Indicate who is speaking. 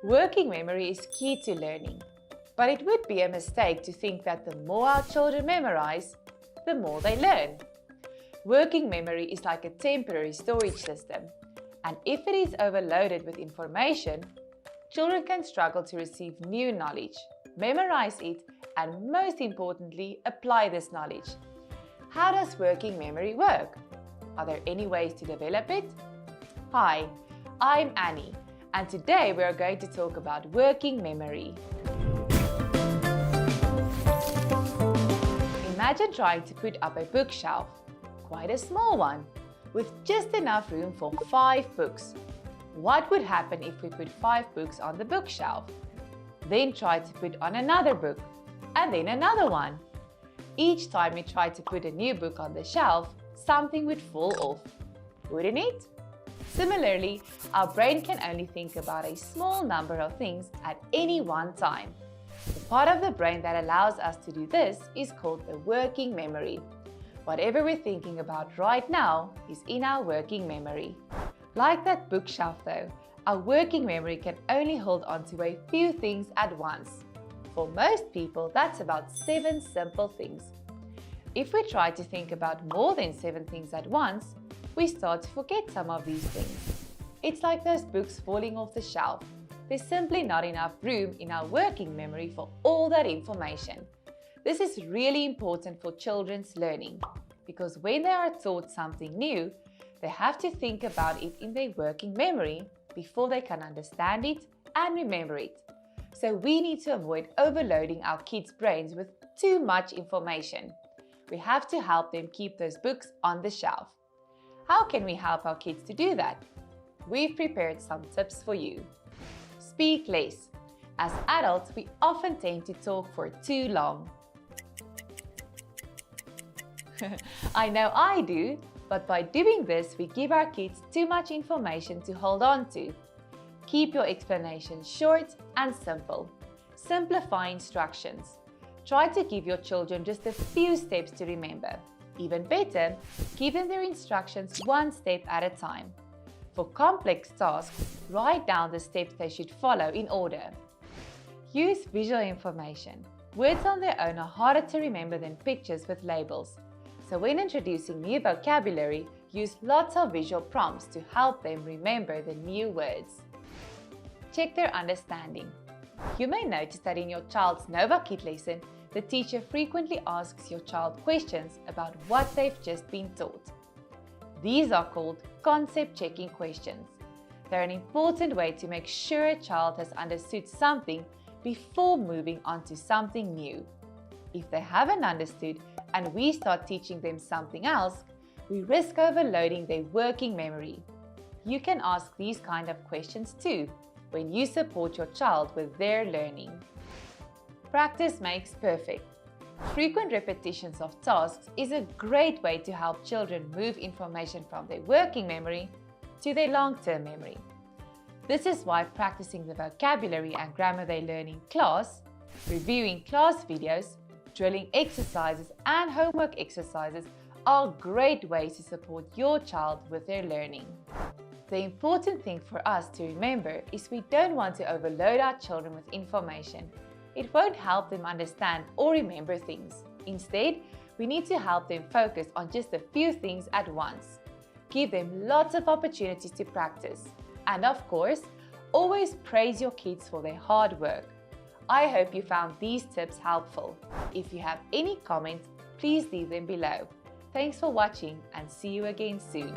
Speaker 1: Working memory is key to learning, but it would be a mistake to think that the more our children memorize, the more they learn. Working memory is like a temporary storage system, and if it is overloaded with information, children can struggle to receive new knowledge, memorize it, and most importantly, apply this knowledge. How does working memory work? Are there any ways to develop it? Hi, I'm Annie, and today we are going to talk about working memory. Imagine trying to put up a bookshelf, quite a small one, with just enough room for 5 books. What would happen if we put 5 books on the bookshelf? Then try to put on another book, and then another one. Each time we try to put a new book on the shelf, something would fall off, wouldn't it? Similarly, our brain can only think about a small number of things at any one time. The part of the brain that allows us to do this is called the working memory. Whatever we're thinking about right now is in our working memory. Like that bookshelf though, our working memory can only hold on to a few things at once. For most people, that's about 7 simple things. If we try to think about more than 7 things at once, we start to forget some of these things. It's like those books falling off the shelf. There's simply not enough room in our working memory for all that information. This is really important for children's learning, because when they are taught something new, they have to think about it in their working memory before they can understand it and remember it. So we need to avoid overloading our kids' brains with too much information. We have to help them keep those books on the shelf. How can we help our kids to do that? We've prepared some tips for you. Speak less. As adults, we often tend to talk for too long. I know I do, but by doing this, we give our kids too much information to hold on to. Keep your explanations short and simple. Simplify instructions. Try to give your children just a few steps to remember. Even better, give them their instructions one step at a time. For complex tasks, write down the steps they should follow in order. Use visual information. Words on their own are harder to remember than pictures with labels. So when introducing new vocabulary, use lots of visual prompts to help them remember the new words. Check their understanding. You may notice that in your child's Novakid lesson, the teacher frequently asks your child questions about what they've just been taught. These are called concept-checking questions. They're an important way to make sure a child has understood something before moving on to something new. If they haven't understood and we start teaching them something else, we risk overloading their working memory. You can ask these kind of questions too when you support your child with their learning. Practice makes perfect. Frequent repetitions of tasks is a great way to help children move information from their working memory to their long-term memory. This is why practicing the vocabulary and grammar they learn in class, reviewing class videos, drilling exercises and homework exercises are great ways to support your child with their learning. The important thing for us to remember is we don't want to overload our children with information. It won't help them understand or remember things. Instead, we need to help them focus on just a few things at once. Give them lots of opportunities to practice. And of course, always praise your kids for their hard work. I hope you found these tips helpful. If you have any comments, please leave them below. Thanks for watching and see you again soon.